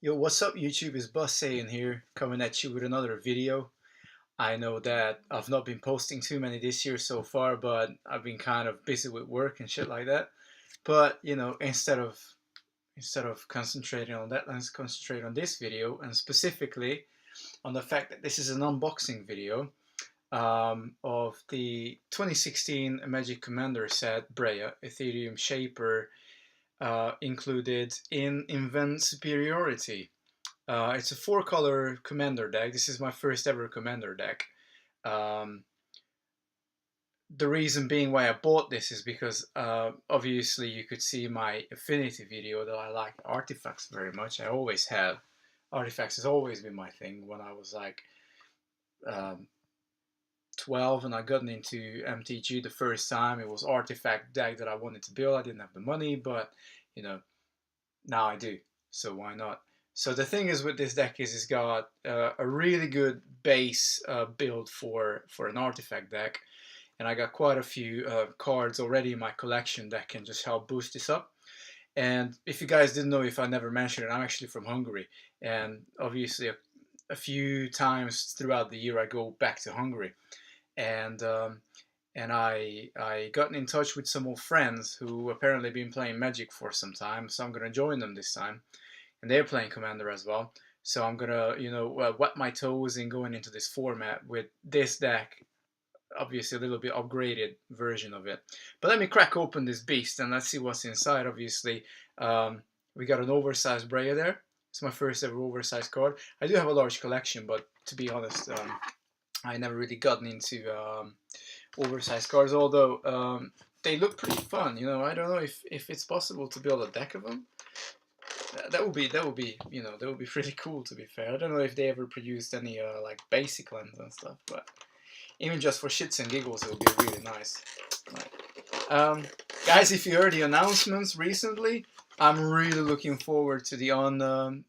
Yo, what's up YouTube? It's Bus saying here, coming at you with another video. I know that I've not been posting too many this year so far, but I've been kind of busy with work and shit like that. But instead of concentrating on that, let's concentrate on this video, and specifically on the fact that this is an unboxing video of the 2016 Magic Commander set Breya Etherium Shaper, included in Invent Superiority. It's a four-color commander deck. This is my first ever commander deck. Um, the reason being why I bought this is because obviously you could see my affinity video that I like artifacts very much. I always have. Artifacts has always been my thing. When I was like um, 12 and I got into MTG the first time, it was artifact deck that I wanted to build. I didn't have the money, but you know, now I do, so why not? So the thing is with this deck is it's got a really good base build for an artifact deck, and I got quite a few cards already in my collection that can just help boost this up. And if you guys didn't know, if I never mentioned it, I'm actually from Hungary, and obviously a few times throughout the year I go back to Hungary, and I gotten in touch with some old friends who apparently been playing Magic for some time, so I'm gonna join them this time, and they're playing Commander as well. So I'm gonna, wet my toes in going into this format with this deck, obviously a little bit upgraded version of it. But let me crack open this beast and let's see what's inside. Obviously, we got an oversized Breya there. It's my first ever oversized card. I do have a large collection, but to be honest, I never really gotten into oversized cards, although they look pretty fun. I don't know if it's possible to build a deck of them. That would be pretty cool, to be fair. I don't know if they ever produced any like basic lands and stuff, but even just for shits and giggles, it would be really nice. Right. Guys, if you heard the announcements recently, I'm really looking forward to the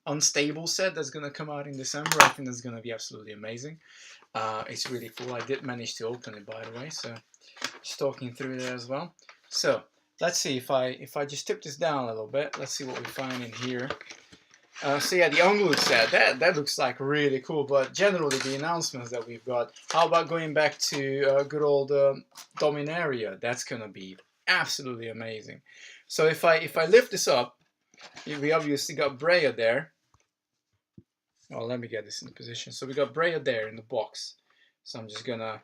unstable set that's gonna come out in December. I think that's gonna be absolutely amazing. It's really cool. I did manage to open it, by the way, so just talking through there as well. So let's see if I just tip this down a little bit. Let's see what we find in here. So yeah, the unglued set, that looks like really cool, but generally the announcements that we've got, how about going back to good old Dominaria? That's gonna be absolutely amazing. So if I lift this up, we obviously got Breya there. Oh, let me get this in position. So we got Breya there in the box. So I'm just gonna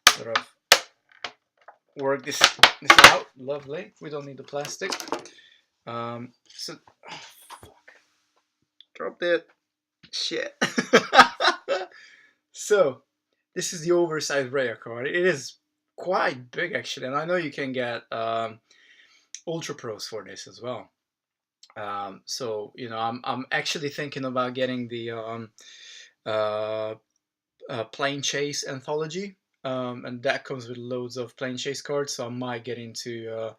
sort of work this out. Lovely. We don't need the plastic. So, oh, fuck. Dropped it. Shit. So, this is the oversized Breya card. It is quite big actually, and I know you can get Ultra Pros for this as well. So I'm actually thinking about getting the Plane Chase anthology, and that comes with loads of Plane Chase cards. So I might get into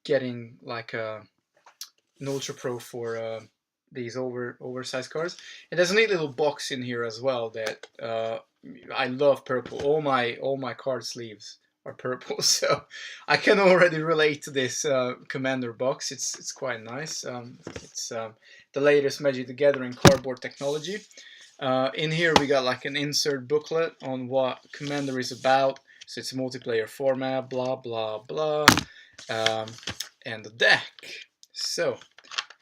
getting like an Ultra Pro for these oversized cards. And there's a neat little box in here as well that I love purple. All my card sleeves are purple, so I can already relate to this Commander box. It's quite nice. It's the latest Magic the Gathering cardboard technology. In here we got like an insert booklet on what Commander is about. So it's a multiplayer format, blah blah blah, and the deck. So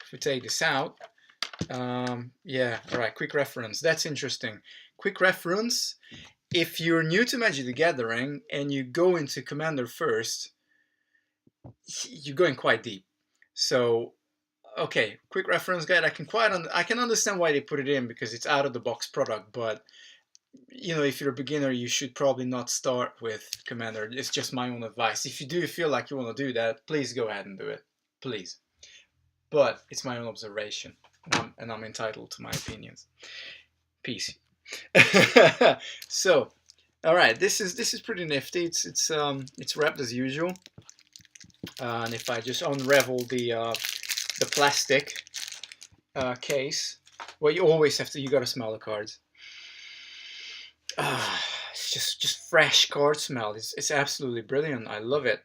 if we take this out, yeah, all right, quick reference. That's interesting. Quick reference. If you're new to Magic the Gathering and you go into Commander first, you're going quite deep. So, okay, quick reference guide. I can understand why they put it in because it's out of the box product. But if you're a beginner, you should probably not start with Commander. It's just my own advice. If you do feel like you want to do that, please go ahead and do it, please. But it's my own observation, and I'm entitled to my opinions. Peace. So, all right, this is pretty nifty. It's wrapped as usual, and if I just unravel the plastic case, well, you always have to. You gotta smell the cards. It's just fresh card smell. It's absolutely brilliant. I love it.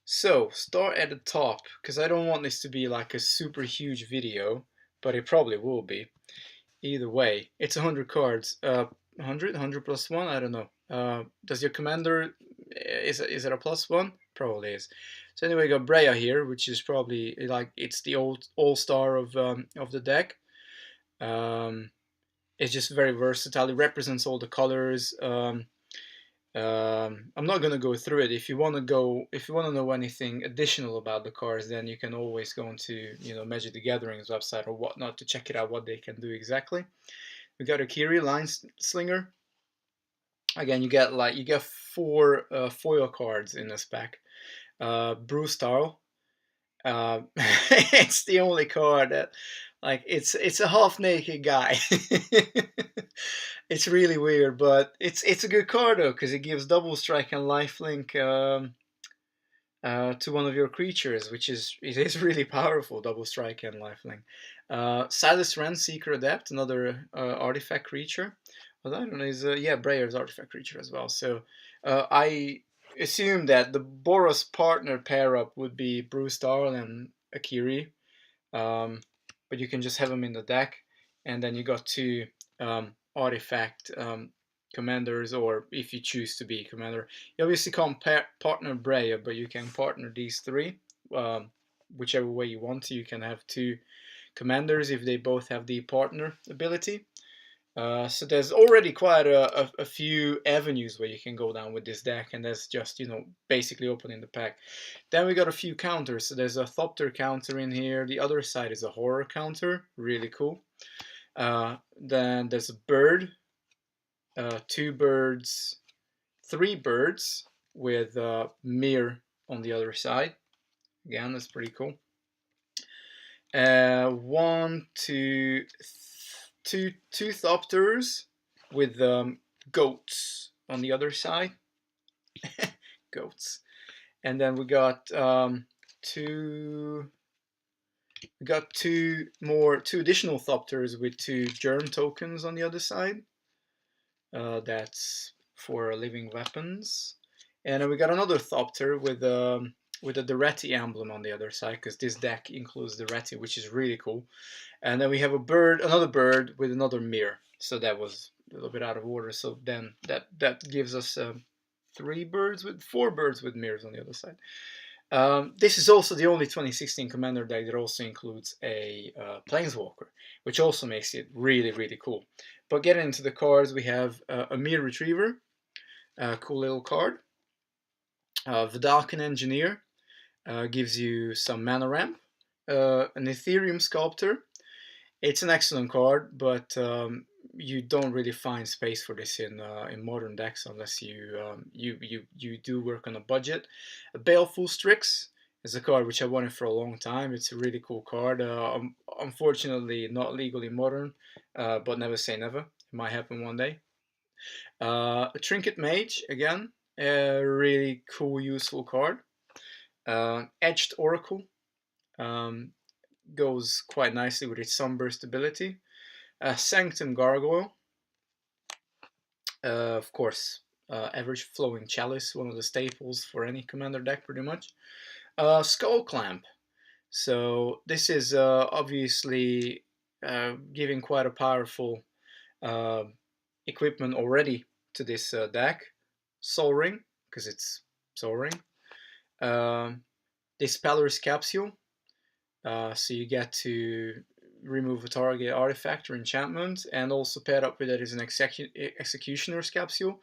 So start at the top, because I don't want this to be like a super huge video, but it probably will be. Either way, it's 100 cards. 100 plus 1, I don't know. Does your commander, is it a plus 1? Probably is. So anyway, we got Breya here, which is probably like it's the all-star of the deck. It's just very versatile. It represents all the colors. I'm not gonna go through it. If you want to know anything additional about the cards, then you can always go into Magic the Gathering's website or whatnot to check it out what they can do exactly. We got a Kiri Line Slinger. Again, you get 4 foil cards in this pack. Brew Style. It's the only card that it's a half naked guy. It's really weird, but it's a good card though because it gives double strike and lifelink to one of your creatures, which is really powerful. Double strike and lifelink. Silas Wren, Seeker Adept, another artifact creature. Well, I don't know, is Breyer's artifact creature as well. So I assume that the Boros partner pair up would be Bruce Darl and Akiri, but you can just have them in the deck, and then you got 2 artifact commanders, or if you choose to be commander, you obviously can't partner Breya, but you can partner these 3, whichever way you want to. You can have 2 commanders if they both have the partner ability. So there's already quite a few avenues where you can go down with this deck, and that's just basically opening the pack. Then we got a few counters. So there's a Thopter counter in here. The other side is a horror counter, really cool. Then there's a bird, 2 birds, 3 birds with mirror on the other side. Again, that's pretty cool. 1, 2, 2 Thopters with goats on the other side. Goats. And then we got 2 two additional Thopters with 2 germ tokens on the other side. That's for living weapons. And then we got another Thopter with a Duretti emblem on the other side, because this deck includes Duretti, which is really cool. And then we have another bird with another mirror. So that was a little bit out of order. So then that gives us 4 birds with mirrors on the other side. This is also the only 2016 Commander deck that also includes a Planeswalker, which also makes it really, really cool. But getting into the cards, we have a Mir Retriever, a cool little card. Vidalcan Engineer gives you some mana ramp. An Etherium Sculptor. It's an excellent card, but you don't really find space for this in modern decks unless you do work on a budget. A Baleful Strix is a card which I wanted for a long time. It's a really cool card. Unfortunately, not legally modern, but never say never. It might happen one day. A Trinket Mage, again, a really cool, useful card. Edged Oracle. Goes quite nicely with its Sunburst ability. Sanctum Gargoyle. Of course, average Flowing Chalice, one of the staples for any commander deck pretty much. Skull Clamp. So this is obviously giving quite a powerful equipment already to this deck. Sol Ring, because it's Sol Ring. Dispeller's Capsule. So you get to remove a target artifact or enchantment, and also paired up with it is an Executioner's Capsule,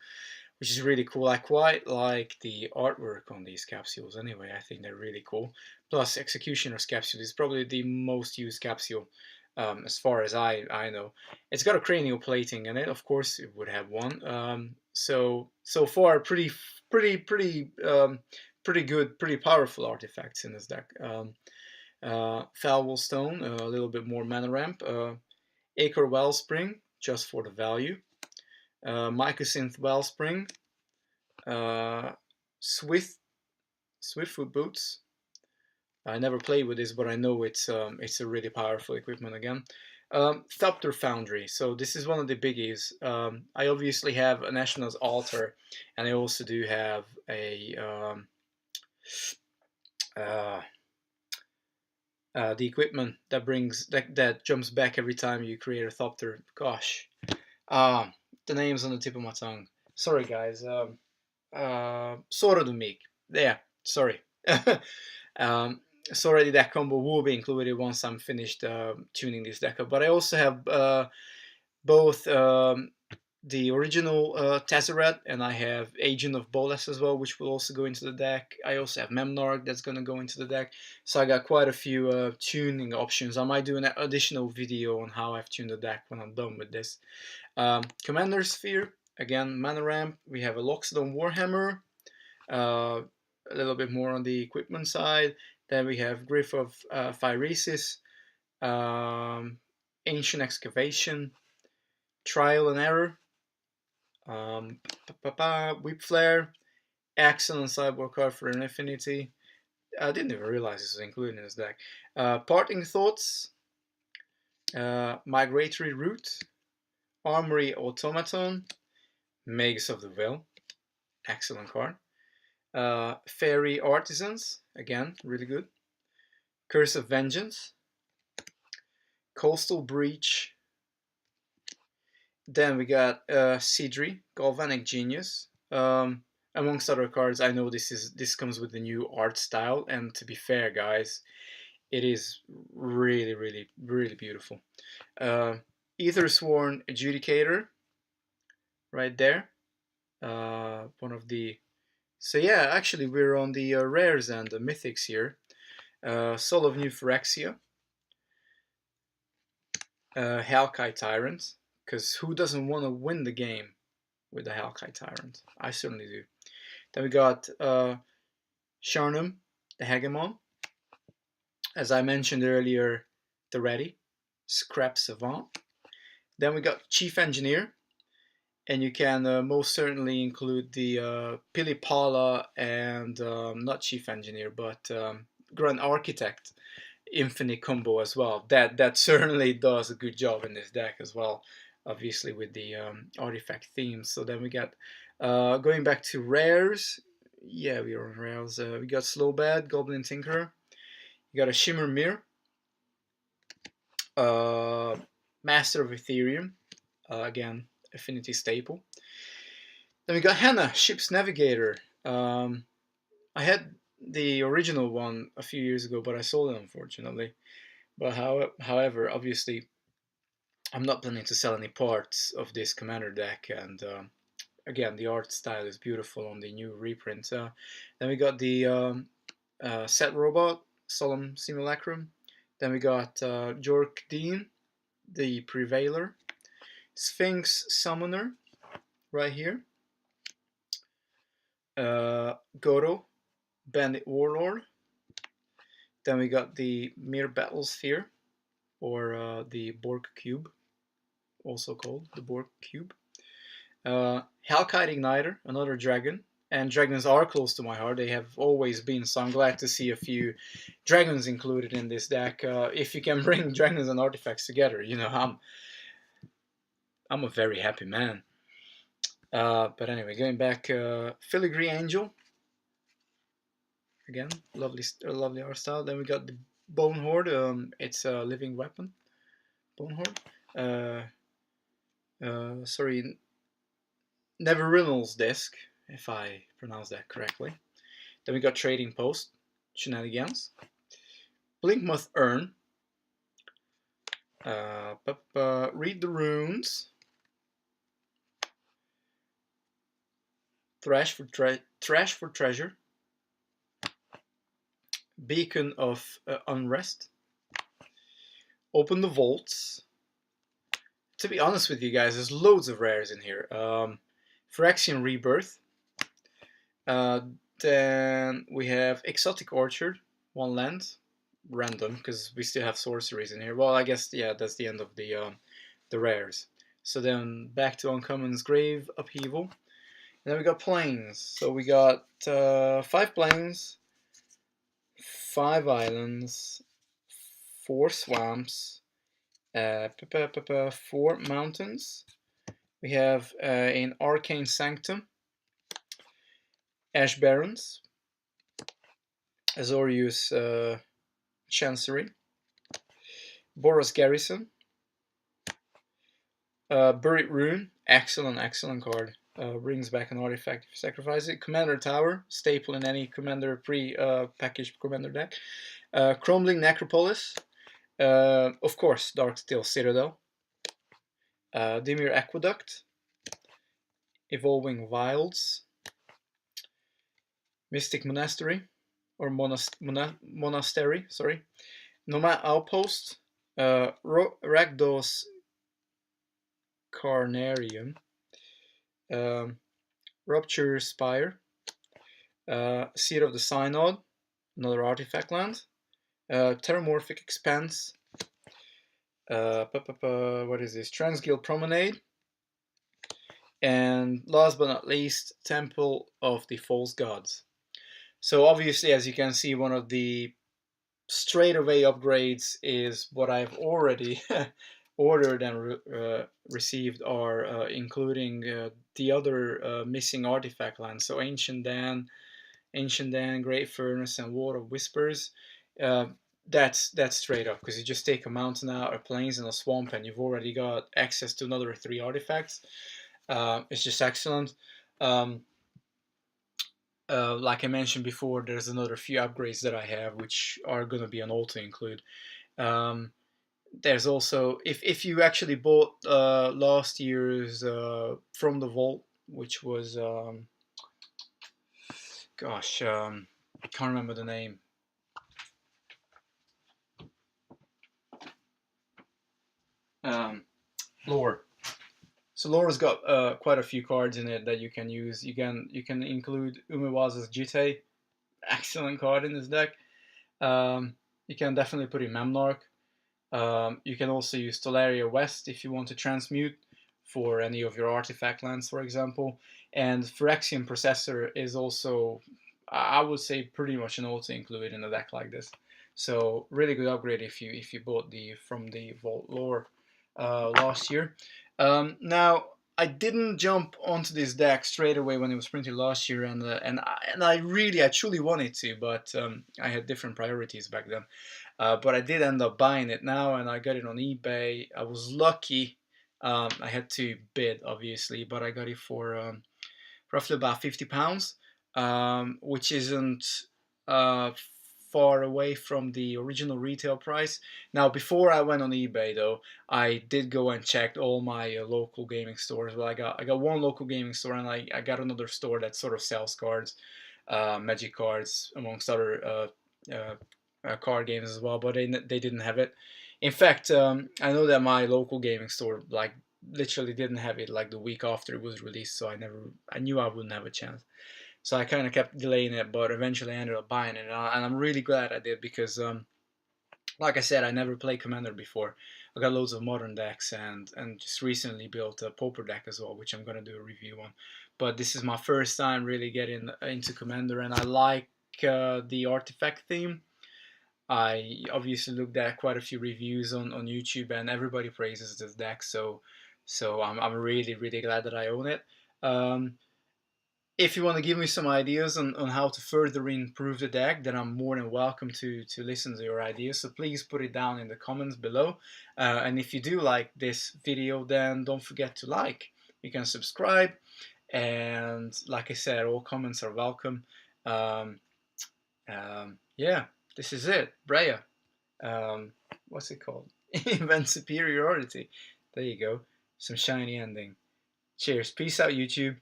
which is really cool. I quite like the artwork on these capsules anyway. I think they're really cool. Plus, Executioner's Capsule is probably the most used capsule as far as I know. It's got a cranial plating in it. Of course, it would have one. So far, pretty good, pretty powerful artifacts in this deck. Falwell Stone, a little bit more mana ramp. Acre Wellspring, just for the value. Mycosynth Wellspring. Swiftfoot Boots. I never played with this, but I know it's a really powerful equipment again. Thopter Foundry. So this is one of the biggies. I obviously have a National's Altar, and I also do have a uh, the equipment that brings that jumps back every time you create a thopter. Gosh, the name's on the tip of my tongue. Sorry, guys. Sort of the meek. Yeah, sorry. So already that combo will be included once I'm finished tuning this deck up. But I also have both the original Tezzeret, and I have Agent of Bolas as well, which will also go into the deck. I also have Memnarch that's going to go into the deck. So I got quite a few tuning options. I might do an additional video on how I've tuned the deck when I'm done with this. Commander Sphere, again, Mana Ramp. We have a Loxodon Warhammer, a little bit more on the equipment side. Then we have Gryph of Phyresis, Ancient Excavation, Trial and Error, Whip Flare, Excellent Sideboard card for an Infinity. I didn't even realize this was included in this deck. Parting Thoughts, Migratory Route, Armory Automaton, Magus of the Veil, excellent card. Fairy Artisans, again, really good. Curse of Vengeance, Coastal Breach. Then we got Sidri, Galvanic Genius. Amongst other cards, I know this comes with the new art style, and to be fair, guys, it is really, really, really beautiful. Ethersworn Adjudicator, right there. One of the. So yeah, actually, we're on the rares and the mythics here. Soul of New Phyrexia, Hellkite Tyrant, because who doesn't want to win the game with the Hellkite Tyrant? I certainly do. Then we got Sharnum, the Hegemon. As I mentioned earlier, the Ready, Scrap Savant. Then we got Chief Engineer, and you can most certainly include the Pilipala and not Chief Engineer, but Grand Architect Infinite combo as well. That certainly does a good job in this deck as well, obviously with the artifact themes. So then we got going back to rares. Yeah, we are on rares. We got Slowbad, Goblin Tinkerer. You got a Shimmer Mirror, Master of Etherium, again Affinity staple. Then we got Hannah, Ship's Navigator. I had the original one a few years ago, but I sold it unfortunately. But however, obviously, I'm not planning to sell any parts of this commander deck, and again, the art style is beautiful on the new reprint. Then we got the Set Robot, Solemn Simulacrum. Then we got Jork Dean, the Prevailer, Sphinx Summoner, right here. Goro, Bandit Warlord. Then we got the Mere Battlesphere, or the Borg Cube, also called the Borg Cube. Hellkite Igniter, another dragon. And dragons are close to my heart. They have always been, so I'm glad to see a few dragons included in this deck. If you can bring dragons and artifacts together, you know, I'm a very happy man. But anyway, going back, Filigree Angel. Again, lovely art style. Then we got the Bone Horde. It's a living weapon. Bone Horde. Sorry, Neverrinnel's Disc, if I pronounce that correctly. Then we got Trading Post, Shenanigans. Blinkmoth Urn. Read the Runes. Trash for Treasure. Beacon of Unrest. Open the Vaults. To be honest with you guys, there's loads of rares in here. Phyrexian Rebirth. Then we have Exotic Orchard, 1 land, random, because we still have sorceries in here. Well, I guess, yeah, that's the end of the rares. So then back to Uncommon's Grave Upheaval. And then we got plains. So we got 5 plains, 5 islands, 4 swamps, 4 mountains. We have an Arcane Sanctum, Ash Barrens, Azorius Chancery, Boros Garrison, Buried Rune, excellent card. Brings back an artifact if you sacrifice it. Commander Tower, staple in any commander pre-packaged commander deck. Crumbling Necropolis, of course, Darksteel Citadel. Dimir Aqueduct, Evolving Wilds, Mystic Monastery, or Monastery, sorry. Nomad Outpost, Rakdos Carnarium, Rupture Spire, Seed of the Synod, another artifact land, Terramorphic Expanse, what is this? Transguild Promenade, and last but not least, Temple of the False Gods. So obviously, as you can see, one of the straightaway upgrades is what I've already ordered and received, are including the other missing artifact lands. So Ancient Dan, Great Furnace, and War of Whispers. That's straight up, because you just take a mountain out, a plains, and a swamp, and you've already got access to another 3 artifacts. It's just excellent. Like I mentioned before, there's another few upgrades that I have, which are going to be an auto include. There's also, if you actually bought last year's From the Vault, which was, I can't remember the name. Lore. So Lore's got quite a few cards in it that you can use. You can include Umewaza's Jite, excellent card in this deck. You can definitely put in Memnarch. You can also use Tolaria West if you want to transmute for any of your artifact lands, for example. And Phyrexian Processor is also, I would say, pretty much an auto include in a deck like this. So really good upgrade if you bought the From the Vault Lore last year. Now, I didn't jump onto this deck straight away when it was printed last year, and I truly wanted to, but I had different priorities back then. But I did end up buying it now, and I got it on eBay. I was lucky. I had to bid, obviously, but I got it for roughly about £50, which isn't far away from the original retail price. Now, before I went on eBay, though, I did go and checked all my local gaming stores. Well, I got one local gaming store, and I got another store that sort of sells cards, Magic cards, amongst other card games as well, but they didn't have it. In fact, I know that my local gaming store literally didn't have it the week after it was released, so I knew I wouldn't have a chance. So I kind of kept delaying it, but eventually I ended up buying it, and I'm really glad I did, because like I said, I never played Commander before. I got loads of modern decks, and just recently built a Pauper deck as well, which I'm going to do a review on. But this is my first time really getting into Commander, and I like the artifact theme. I obviously looked at quite a few reviews on YouTube, and everybody praises this deck, so I'm really glad that I own it. If you want to give me some ideas on how to further improve the deck, then I'm more than welcome to listen to your ideas. So please put it down in the comments below. And if you do like this video, then don't forget to like. You can subscribe. And like I said, all comments are welcome. Yeah, this is it. Breya. What's it called? Event Superiority. There you go. Some shiny ending. Cheers. Peace out, YouTube.